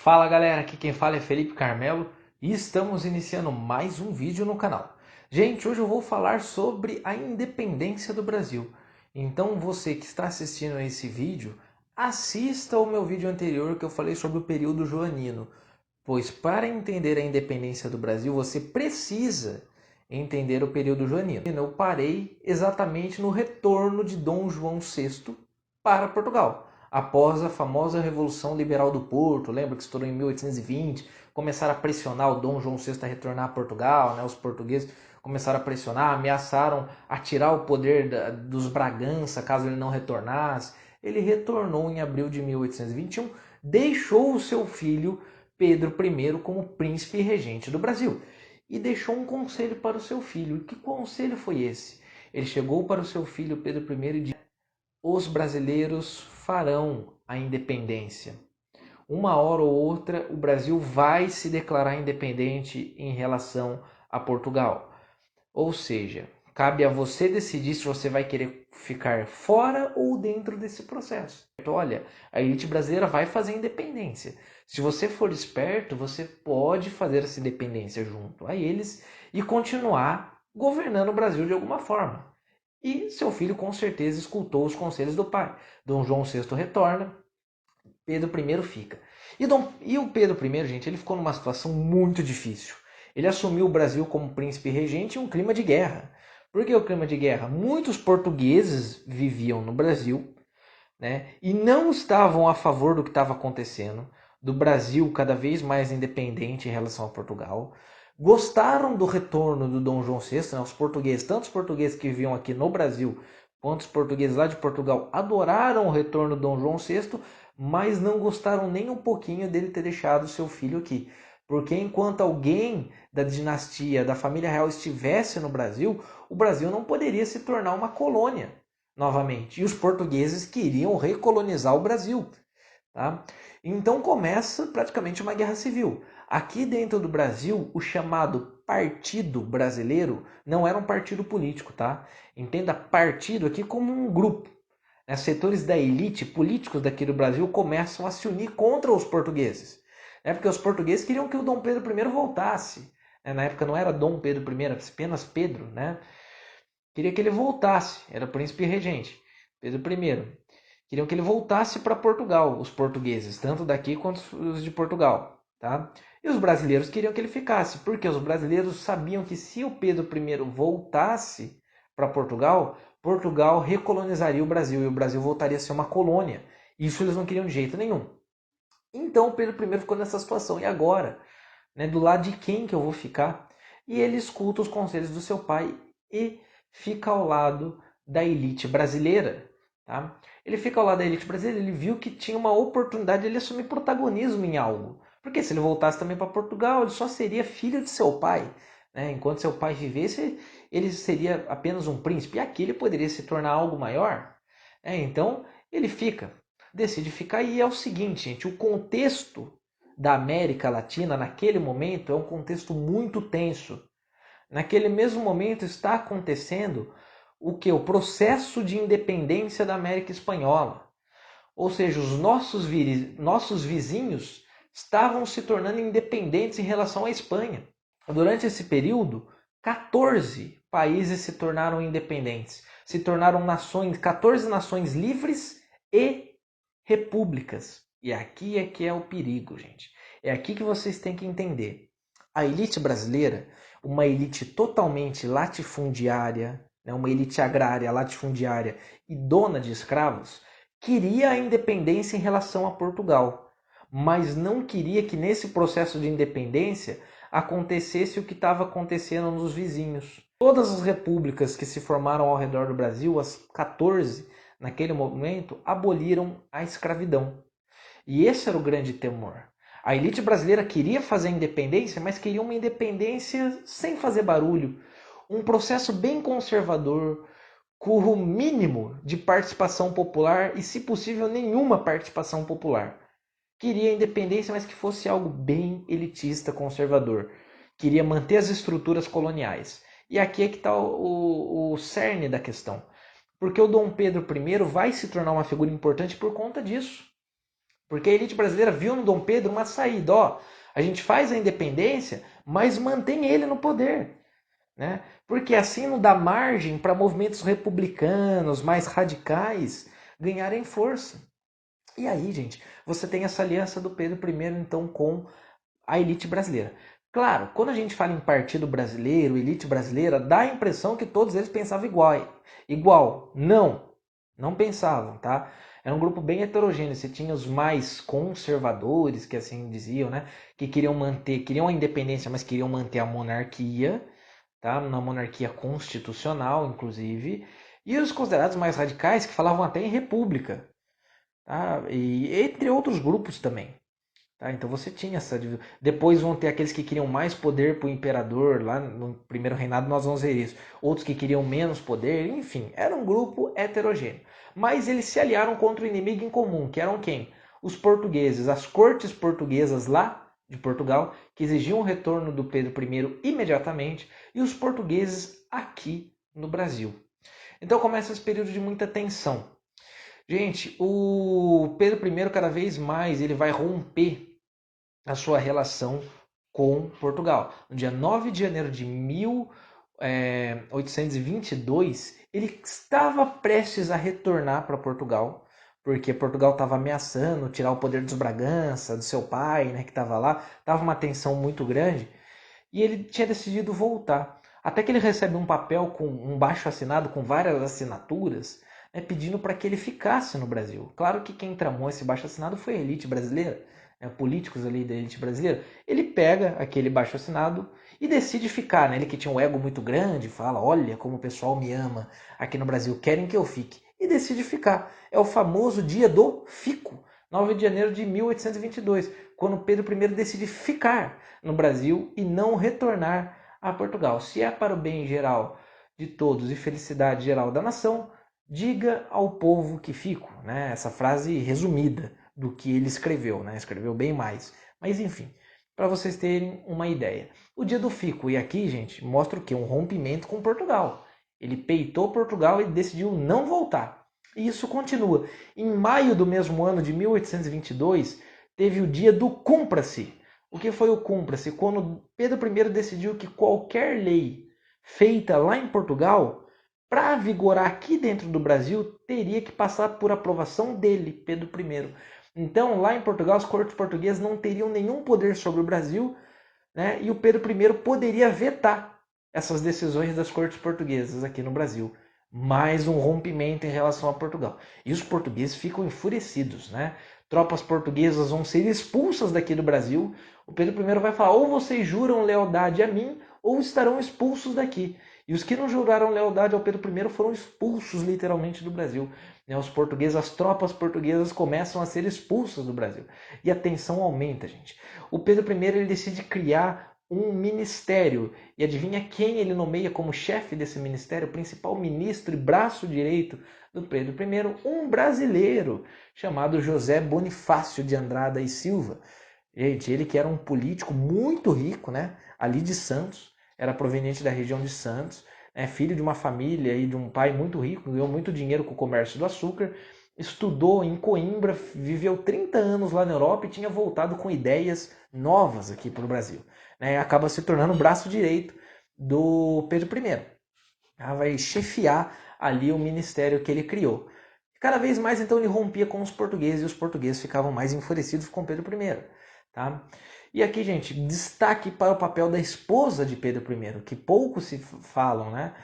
Fala galera, aqui quem fala é Felipe Carmelo e estamos iniciando mais um vídeo no canal. Gente, hoje eu vou falar sobre a independência do Brasil. Então você que está assistindo a esse vídeo, assista ao meu vídeo anterior que eu falei sobre o período joanino. Pois para entender a independência do Brasil, você precisa entender o período joanino. Eu parei exatamente no retorno de Dom João VI para Portugal. Após a famosa Revolução Liberal do Porto, lembra que estourou em 1820, começaram a pressionar o Dom João VI a retornar a Portugal, né? Os portugueses começaram a pressionar, ameaçaram a tirar o poder dos Bragança caso ele não retornasse. Ele retornou em abril de 1821, deixou o seu filho Pedro I como príncipe e regente do Brasil e deixou um conselho para o seu filho. E que conselho foi esse? Ele chegou para o seu filho Pedro I e disse: os brasileiros farão a independência. Uma hora ou outra o Brasil vai se declarar independente em relação a Portugal. Ou seja, cabe a você decidir se você vai querer ficar fora ou dentro desse processo. Olha, a elite brasileira vai fazer independência. Se você for esperto, você pode fazer essa independência junto a eles e continuar governando o Brasil de alguma forma. E seu filho com certeza escutou os conselhos do pai. Dom João VI retorna, Pedro I fica. E o Pedro I, gente, ele ficou numa situação muito difícil. Ele assumiu o Brasil como príncipe regente em um clima de guerra. Por que o clima de guerra? Muitos portugueses viviam no Brasil, né, e não estavam a favor do que estava acontecendo, do Brasil cada vez mais independente em relação a Portugal. Gostaram do retorno do Dom João VI, né, os portugueses, tanto os portugueses que viviam aqui no Brasil, quanto os portugueses lá de Portugal, adoraram o retorno do Dom João VI, mas não gostaram nem um pouquinho dele ter deixado seu filho aqui. Porque enquanto alguém da dinastia, da família real estivesse no Brasil, o Brasil não poderia se tornar uma colônia novamente. E os portugueses queriam recolonizar o Brasil. Tá? Então começa praticamente uma guerra civil. Aqui dentro do Brasil, o chamado Partido Brasileiro não era um partido político. Tá? Entenda partido aqui como um grupo. Né? Setores da elite políticos daqui do Brasil começam a se unir contra os portugueses. Né? Porque os portugueses queriam que o Dom Pedro I voltasse. Né? Na época não era Dom Pedro I, era apenas Pedro. Né? Queria que ele voltasse, era o príncipe regente, Pedro I. Queriam que ele voltasse para Portugal, os portugueses, tanto daqui quanto os de Portugal. Tá? E os brasileiros queriam que ele ficasse, porque os brasileiros sabiam que se o Pedro I voltasse para Portugal, Portugal recolonizaria o Brasil e o Brasil voltaria a ser uma colônia. Isso eles não queriam de jeito nenhum. Então Pedro I ficou nessa situação. E agora? Né, do lado de quem que eu vou ficar? E ele escuta os conselhos do seu pai e fica ao lado da elite brasileira. Tá? Ele fica ao lado da elite brasileira, ele viu que tinha uma oportunidade de ele assumir protagonismo em algo. Porque se ele voltasse também para Portugal, ele só seria filho de seu pai. Né? Enquanto seu pai vivesse, ele seria apenas um príncipe. E aqui ele poderia se tornar algo maior. Então ele fica, decide ficar. E é o seguinte, gente, o contexto da América Latina naquele momento é um contexto muito tenso. Naquele mesmo momento está acontecendo o que? O processo de independência da América Espanhola. Ou seja, os nossos vizinhos estavam se tornando independentes em relação à Espanha. Durante esse período, 14 países se tornaram independentes. Se tornaram nações, 14 nações livres e repúblicas. E aqui é que é o perigo, gente. É aqui que vocês têm que entender. A elite brasileira, uma elite totalmente latifundiária, né, uma elite agrária, latifundiária e dona de escravos, queria a independência em relação a Portugal, mas não queria que nesse processo de independência acontecesse o que estava acontecendo nos vizinhos. Todas as repúblicas que se formaram ao redor do Brasil, as 14, naquele momento, aboliram a escravidão. E esse era o grande temor. A elite brasileira queria fazer independência, mas queria uma independência sem fazer barulho. Um processo bem conservador, com o mínimo de participação popular e, se possível, nenhuma participação popular. Queria independência, mas que fosse algo bem elitista, conservador. Queria manter as estruturas coloniais. E aqui é que está o cerne da questão. Porque o Dom Pedro I vai se tornar uma figura importante por conta disso. Porque a elite brasileira viu no Dom Pedro uma saída, ó, a gente faz a independência, mas mantém ele no poder, né? Porque assim não dá margem para movimentos republicanos mais radicais ganharem força. E aí, gente, você tem essa aliança do Pedro I, então, com a elite brasileira. Claro, quando a gente fala em partido brasileiro, elite brasileira, dá a impressão que todos eles pensavam igual. Igual. Não, não pensavam, tá? Era um grupo bem heterogêneo. Você tinha os mais conservadores, que assim diziam, né? Que queriam a independência, mas queriam manter a monarquia, tá? Na monarquia constitucional, inclusive. E os considerados mais radicais, que falavam até em república, tá? E entre outros grupos também. Tá, então você tinha essa divisão. Depois vão ter aqueles que queriam mais poder para o imperador, lá no primeiro reinado nós vamos ver isso. Outros que queriam menos poder, enfim, era um grupo heterogêneo. Mas eles se aliaram contra o inimigo em comum, que eram quem? Os portugueses, as cortes portuguesas lá de Portugal, que exigiam o retorno do Pedro I imediatamente, e os portugueses aqui no Brasil. Então começa esse período de muita tensão. Gente, o Pedro I cada vez mais ele vai romper a sua relação com Portugal. No dia 9 de janeiro de 1822, ele estava prestes a retornar para Portugal, porque Portugal estava ameaçando tirar o poder dos Bragança, do seu pai, né, que estava lá. Estava uma tensão muito grande e ele tinha decidido voltar. Até que ele recebe um papel com um baixo assinado com várias assinaturas, né, pedindo para que ele ficasse no Brasil. Claro que quem tramou esse baixo assinado foi a elite brasileira, né, políticos ali da elite brasileira. Ele pega aquele baixo assinado e decide ficar. Né? Ele que tinha um ego muito grande, fala: olha como o pessoal me ama aqui no Brasil, querem que eu fique. E decide ficar. É o famoso dia do fico, 9 de janeiro de 1822, quando Pedro I decide ficar no Brasil e não retornar a Portugal. Se é para o bem geral de todos e felicidade geral da nação, diga ao povo que fico. Né? Essa frase resumida do que ele escreveu, né? Escreveu bem mais. Mas enfim, para vocês terem uma ideia. O dia do fico, e aqui, gente, mostra o que? Um rompimento com Portugal. Ele peitou Portugal e decidiu não voltar. E isso continua. Em maio do mesmo ano de 1822, teve o dia do Cumpra-se. O que foi o Cumpra-se? Quando Pedro I decidiu que qualquer lei feita lá em Portugal, para vigorar aqui dentro do Brasil, teria que passar por aprovação dele, Pedro I. Então, lá em Portugal, as cortes portuguesas não teriam nenhum poder sobre o Brasil, né? E o Pedro I poderia vetar essas decisões das cortes portuguesas aqui no Brasil. Mais um rompimento em relação a Portugal. E os portugueses ficam enfurecidos, né? Tropas portuguesas vão ser expulsas daqui do Brasil. O Pedro I vai falar: ou vocês juram lealdade a mim, ou estarão expulsos daqui. E os que não juraram lealdade ao Pedro I foram expulsos literalmente do Brasil. Os portugueses, as tropas portuguesas começam a ser expulsas do Brasil. E a tensão aumenta, gente. O Pedro I ele decide criar um ministério. E adivinha quem ele nomeia como chefe desse ministério? O principal ministro e braço direito do Pedro I? Um brasileiro chamado José Bonifácio de Andrada e Silva. Gente, ele que era um político muito rico, né? Ali de Santos, era proveniente da região de Santos, filho de uma família e de um pai muito rico, ganhou muito dinheiro com o comércio do açúcar, estudou em Coimbra, viveu 30 anos lá na Europa e tinha voltado com ideias novas aqui para o Brasil. Né? Acaba se tornando o braço direito do Pedro I. Vai chefiar ali o ministério que ele criou. Cada vez mais então ele rompia com os portugueses e os portugueses ficavam mais enfurecidos com Pedro I. Tá? E aqui, gente, destaque para o papel da esposa de Pedro I, que pouco se falam, né?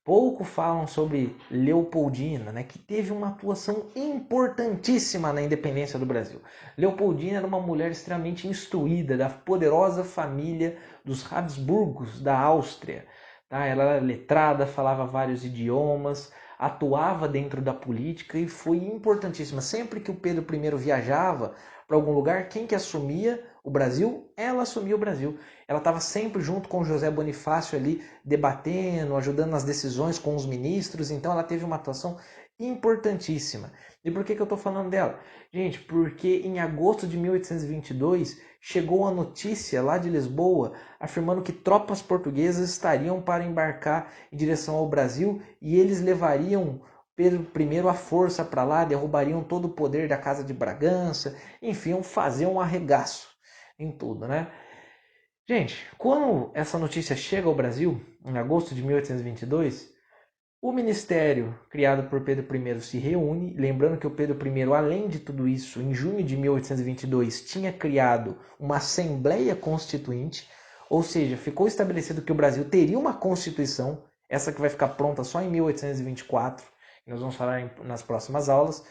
Pouco falam sobre Leopoldina, né? Que teve uma atuação importantíssima na independência do Brasil. Leopoldina era uma mulher extremamente instruída, da poderosa família dos Habsburgos da Áustria. Tá? Ela era letrada, falava vários idiomas, atuava dentro da política e foi importantíssima. Sempre que o Pedro I viajava para algum lugar, quem que assumia o Brasil? Ela assumia o Brasil. Ela estava sempre junto com José Bonifácio ali, debatendo, ajudando nas decisões com os ministros. Então ela teve uma atuação importantíssima. E por que eu estou falando dela? Gente, porque em agosto de 1822 chegou a notícia lá de Lisboa afirmando que tropas portuguesas estariam para embarcar em direção ao Brasil e eles levariam Pedro I à força para lá, derrubariam todo o poder da Casa de Bragança, enfim, iam fazer um arregaço em tudo, né? Gente, quando essa notícia chega ao Brasil, em agosto de 1822, o ministério criado por Pedro I se reúne, lembrando que o Pedro I, além de tudo isso, em junho de 1822, tinha criado uma Assembleia Constituinte, ou seja, ficou estabelecido que o Brasil teria uma Constituição, essa que vai ficar pronta só em 1824, que nós vamos falar nas próximas aulas.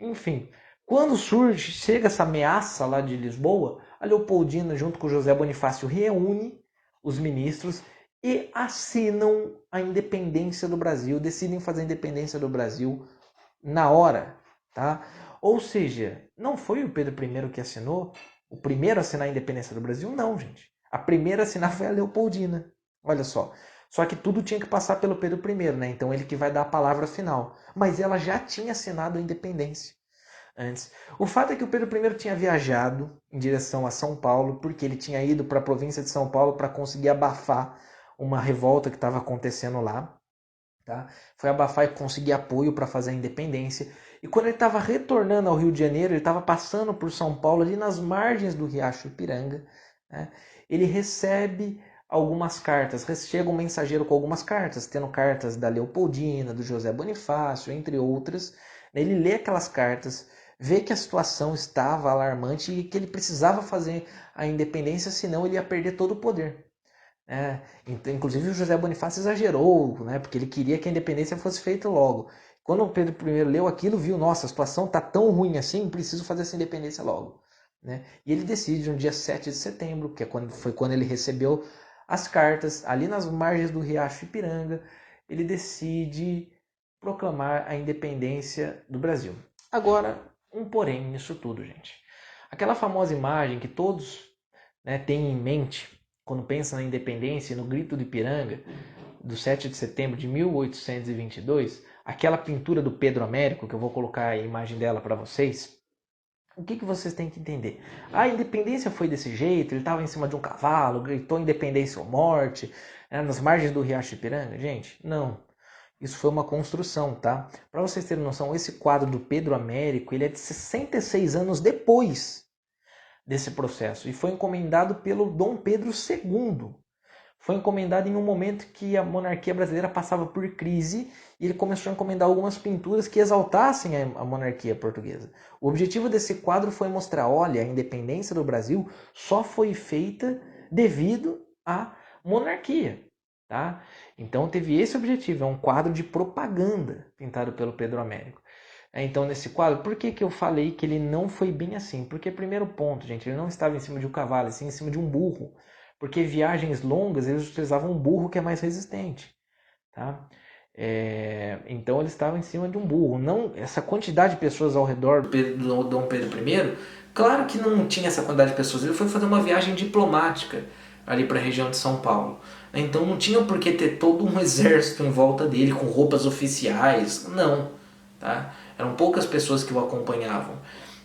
Enfim, quando chega essa ameaça lá de Lisboa, a Leopoldina, junto com José Bonifácio, reúne os ministros e assinam a independência do Brasil, decidem fazer a independência do Brasil na hora, tá? Ou seja, não foi o Pedro I que assinou, o primeiro a assinar a independência do Brasil? Não, gente. A primeira a assinar foi a Leopoldina. Olha só. Só que tudo tinha que passar pelo Pedro I, né? Então ele que vai dar a palavra final. Mas ela já tinha assinado a independência antes. O fato é que o Pedro I tinha viajado em direção a São Paulo, porque ele tinha ido para a província de São Paulo para conseguir abafar uma revolta que estava acontecendo lá. Tá? Foi abafar e conseguir apoio para fazer a independência. E quando ele estava retornando ao Rio de Janeiro, ele estava passando por São Paulo, ali nas margens do Riacho Ipiranga, né? Ele recebe algumas cartas, chega um mensageiro com algumas cartas, tendo cartas da Leopoldina, do José Bonifácio, entre outras. Ele lê aquelas cartas, vê que a situação estava alarmante e que ele precisava fazer a independência, senão ele ia perder todo o poder. Inclusive o José Bonifácio exagerou, né, porque ele queria que a independência fosse feita logo. Quando o Pedro I leu aquilo, viu, nossa, a situação está tão ruim assim, preciso fazer essa independência logo. Né? E ele decide no dia 7 de setembro, que foi quando ele recebeu as cartas, ali nas margens do Riacho Ipiranga, ele decide proclamar a independência do Brasil. Agora, um porém nisso tudo, gente. Aquela famosa imagem que todos, né, têm em mente quando pensam na independência, no Grito do Ipiranga, do 7 de setembro de 1822, aquela pintura do Pedro Américo, que eu vou colocar a imagem dela para vocês, o que vocês têm que entender? A independência foi desse jeito, ele estava em cima de um cavalo, gritou independência ou morte, né, nas margens do Riacho Ipiranga? Gente, não. Isso foi uma construção, tá? Para vocês terem noção, esse quadro do Pedro Américo, ele é de 66 anos depois desse processo e foi encomendado pelo Dom Pedro II. Foi encomendado em um momento que a monarquia brasileira passava por crise e ele começou a encomendar algumas pinturas que exaltassem a monarquia portuguesa. O objetivo desse quadro foi mostrar, olha, a independência do Brasil só foi feita devido à monarquia. Tá? Então teve esse objetivo, é um quadro de propaganda pintado pelo Pedro Américo. Então nesse quadro, por que eu falei que ele não foi bem assim? Porque primeiro ponto, gente, ele não estava em cima de um cavalo, e sim em cima de um burro. Porque viagens longas eles utilizavam um burro que é mais resistente. Tá? Então ele estava em cima de um burro. Não, essa quantidade de pessoas ao redor do Dom Pedro I, claro que não tinha essa quantidade de pessoas. Ele foi fazer uma viagem diplomática ali para a região de São Paulo. Então não tinha por que ter todo um exército em volta dele com roupas oficiais. Não. Tá? Eram poucas pessoas que o acompanhavam.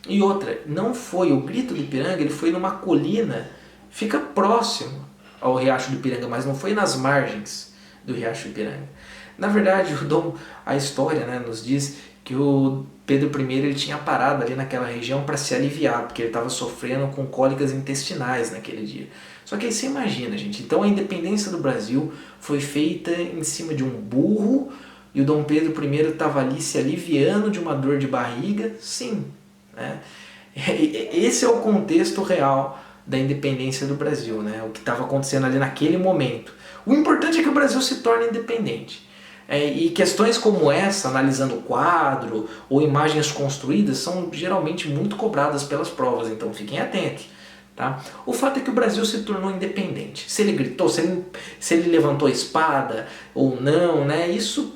E outra, não foi o Grito do Ipiranga, ele foi numa colina, fica próximo ao Riacho do Ipiranga, mas não foi nas margens do Riacho do Ipiranga. Na verdade, a história, né, nos diz que o Pedro I ele tinha parado ali naquela região para se aliviar, porque ele estava sofrendo com cólicas intestinais naquele dia. Só que aí você imagina, gente, então a independência do Brasil foi feita em cima de um burro e o Dom Pedro I estava ali se aliviando de uma dor de barriga? Sim. Né? Esse é o contexto real da independência do Brasil, né? O que estava acontecendo ali naquele momento. O importante é que o Brasil se torne independente. E questões como essa, analisando o quadro ou imagens construídas, são geralmente muito cobradas pelas provas, então fiquem atentos. Tá? O fato é que o Brasil se tornou independente. Se ele gritou, se ele levantou a espada ou não, né? Isso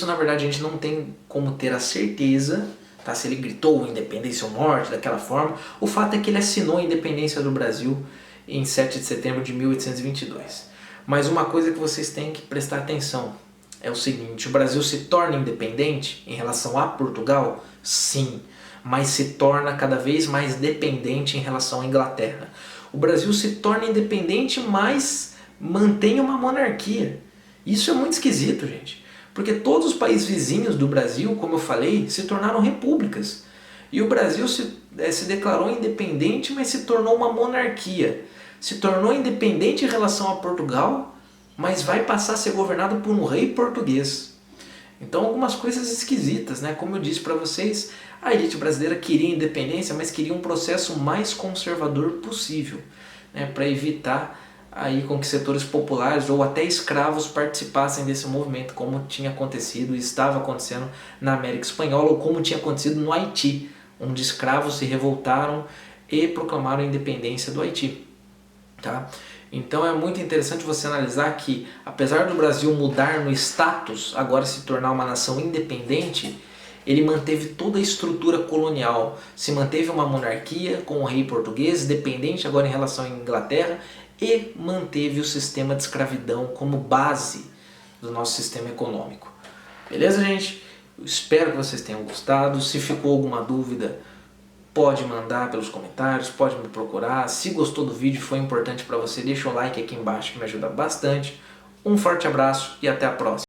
na verdade a gente não tem como ter a certeza, tá? Se ele gritou independência ou morte daquela forma. O fato é que ele assinou a independência do Brasil em 7 de setembro de 1822. Mas uma coisa que vocês têm que prestar atenção é o seguinte: o Brasil se torna independente em relação a Portugal? Sim, mas se torna cada vez mais dependente em relação à Inglaterra. O Brasil se torna independente, mas mantém uma monarquia. Isso é muito esquisito, gente. Porque todos os países vizinhos do Brasil, como eu falei, se tornaram repúblicas. E o Brasil se declarou independente, mas se tornou uma monarquia. Se tornou independente em relação a Portugal, mas vai passar a ser governado por um rei português. Então algumas coisas esquisitas, né? Como eu disse para vocês, a elite brasileira queria independência, mas queria um processo mais conservador possível, né? Para evitar aí com que setores populares ou até escravos participassem desse movimento, como tinha acontecido e estava acontecendo na América Espanhola, ou como tinha acontecido no Haiti, onde escravos se revoltaram e proclamaram a independência do Haiti. Tá? Então é muito interessante você analisar que, apesar do Brasil mudar no status, agora se tornar uma nação independente, ele manteve toda a estrutura colonial, se manteve uma monarquia com o rei português, dependente agora em relação à Inglaterra, e manteve o sistema de escravidão como base do nosso sistema econômico. Beleza, gente? Eu espero que vocês tenham gostado. Se ficou alguma dúvida, pode mandar pelos comentários, pode me procurar. Se gostou do vídeo, foi importante para você, deixa o like aqui embaixo que me ajuda bastante. Um forte abraço e até a próxima.